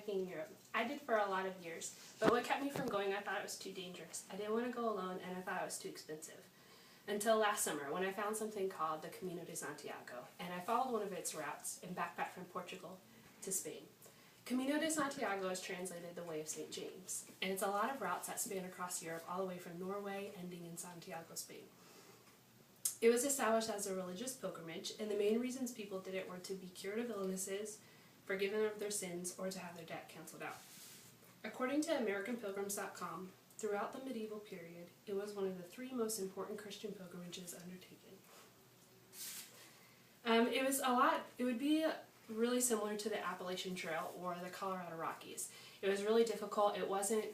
backpacking in Europe. I did for a lot of years, but what kept me from going, I thought it was too dangerous. I didn't want to go alone, and I thought it was too expensive. Until last summer, when I found something called the Camino de Santiago, and I followed one of its routes and backpacked from Portugal to Spain. Camino de Santiago is translated the Way of St. James, and it's a lot of routes that span across Europe all the way from Norway, ending in Santiago, Spain. It was established as a religious pilgrimage, and the main reasons people did it were to be cured of illnesses, forgiven of their sins, or to have their debt canceled out. According to AmericanPilgrims.com, throughout the medieval period, it was one of the 3 most important Christian pilgrimages undertaken. It would be really similar to the Appalachian Trail or the Colorado Rockies. It was really difficult, it wasn't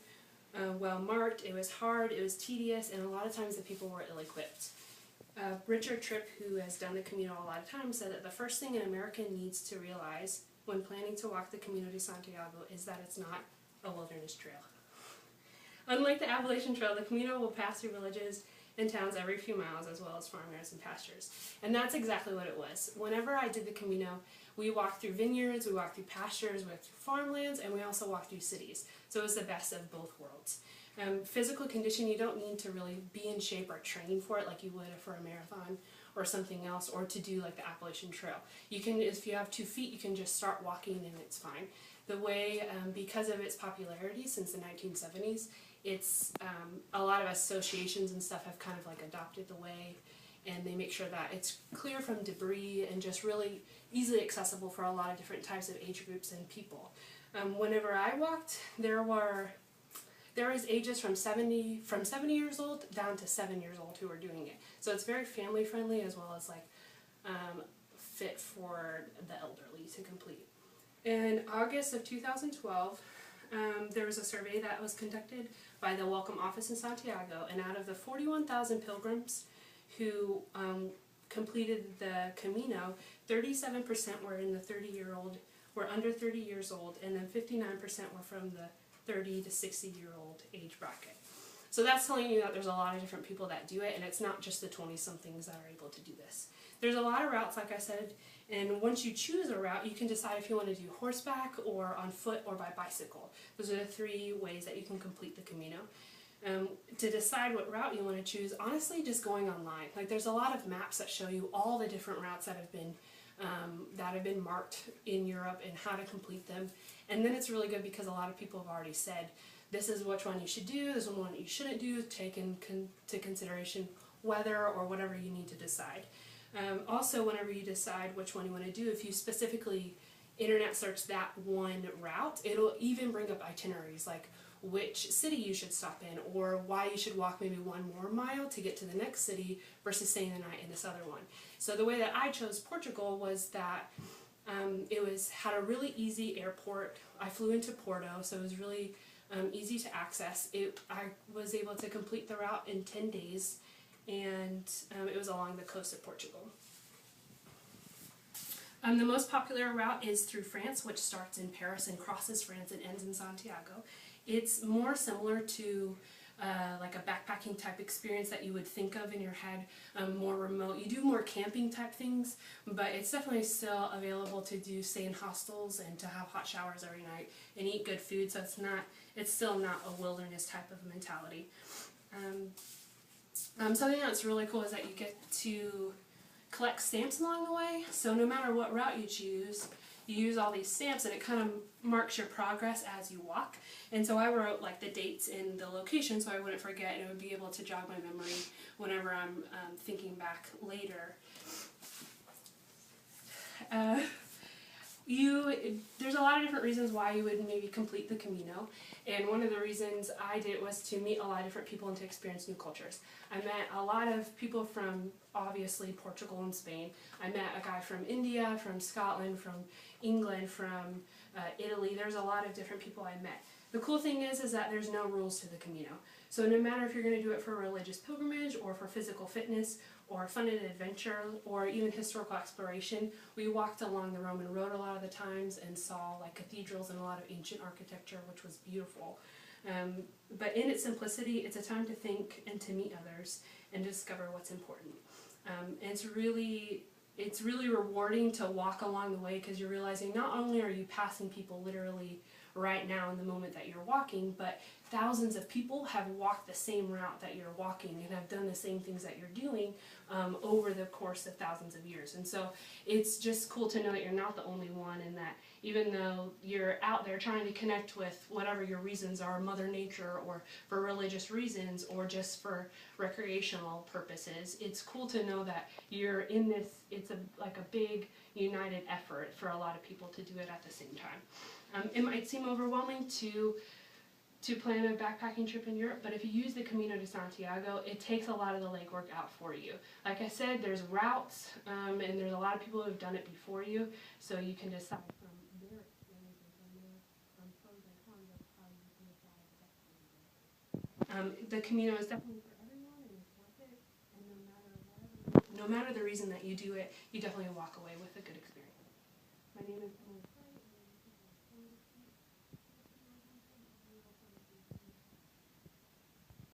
well marked, it was hard, it was tedious, and a lot of times the people were ill-equipped. Richard Tripp, who has done the Camino a lot of times, said that the first thing an American needs to realize when planning to walk the Camino de Santiago is that it's not a wilderness trail. Unlike the Appalachian Trail, the Camino will pass through villages and towns every few miles, as well as farmlands and pastures. And that's exactly what it was. Whenever I did the Camino, we walked through vineyards, we walked through pastures, we walked through farmlands, and we also walked through cities. So it was the best of both worlds. Physical condition, you don't need to really be in shape or train for it like you would for a marathon or something else, or to do like the Appalachian Trail. You can, if you have 2 feet, you can just start walking and it's fine. The way, because of its popularity since the 1970s, it's a lot of associations and stuff have kind of like adopted the way, and they make sure that it's clear from debris and just really easily accessible for a lot of different types of age groups and people. Whenever I walked, there was ages from 70 years old down to 7 years old who were doing it. So it's very family friendly, as well as like fit for the elderly to complete. In August of 2012, there was a survey that was conducted by the Welcome Office in Santiago, and out of the 41,000 pilgrims who completed the Camino, 37% were were under 30 years old, and then 59% were from the 30 to 60-year-old age bracket. So that's telling you that there's a lot of different people that do it, and it's not just the 20-somethings that are able to do this. There's a lot of routes, like I said, and once you choose a route, you can decide if you want to do horseback or on foot or by bicycle. Those are the 3 ways that you can complete the Camino. To decide what route you want to choose, honestly, just going online. Like, there's a lot of maps that show you all the different routes that have been marked in Europe and how to complete them. And then it's really good because a lot of people have already said, this is which one you should do, this is one you shouldn't do, take into consideration weather or whatever you need to decide. Also, whenever you decide which one you want to do, if you specifically internet search that one route, it'll even bring up itineraries, like which city you should stop in, or why you should walk maybe 1 more mile to get to the next city versus staying the night in this other one. So the way that I chose Portugal was that it had a really easy airport. I flew into Porto, so it was really easy to access. I was able to complete the route in 10 days, and it was along the coast of Portugal. The most popular route is through France, which starts in Paris and crosses France and ends in Santiago. It's more similar to like a backpacking type experience that you would think of in your head, more remote. You do more camping type things, but it's definitely still available to stay in hostels and to have hot showers every night and eat good food, so it's still not a wilderness type of mentality. Something that's really cool is that you get to collect stamps along the way, so no matter what route you choose, you use all these stamps and it kind of marks your progress as you walk. And so I wrote like the dates and the location so I wouldn't forget, and it would be able to jog my memory whenever I'm thinking back later. There's a lot of different reasons why you would maybe complete the Camino, and one of the reasons I did it was to meet a lot of different people and to experience new cultures. I met a lot of people from, obviously, Portugal and Spain. I met a guy from India, from Scotland, from England, from Italy. There's a lot of different people I met. The cool thing is that there's no rules to the Camino. So no matter if you're going to do it for a religious pilgrimage or for physical fitness or fun and adventure or even historical exploration, we walked along the Roman road a lot of the times and saw like cathedrals and a lot of ancient architecture, which was beautiful. But in its simplicity, it's a time to think and to meet others and discover what's important. It's really rewarding to walk along the way because you're realizing not only are you passing people literally right now in the moment that you're walking, but thousands of people have walked the same route that you're walking and have done the same things that you're doing over the course of thousands of years. And so it's just cool to know that you're not the only one, and that even though you're out there trying to connect with whatever your reasons are, Mother Nature, or for religious reasons, or just for recreational purposes, it's cool to know that you're in this, it's like a big united effort for a lot of people to do it at the same time. It might seem overwhelming to plan a backpacking trip in Europe, but if you use the Camino de Santiago, it takes a lot of the legwork out for you. Like I said, there's routes, and there's a lot of people who have done it before you, so you can decide from their experiences and their pros and cons of how you can decide the best way to do it. The Camino is definitely for everyone, and it's worth it, and no matter the reason that you do it, you definitely walk away with a good experience. My name is Emily.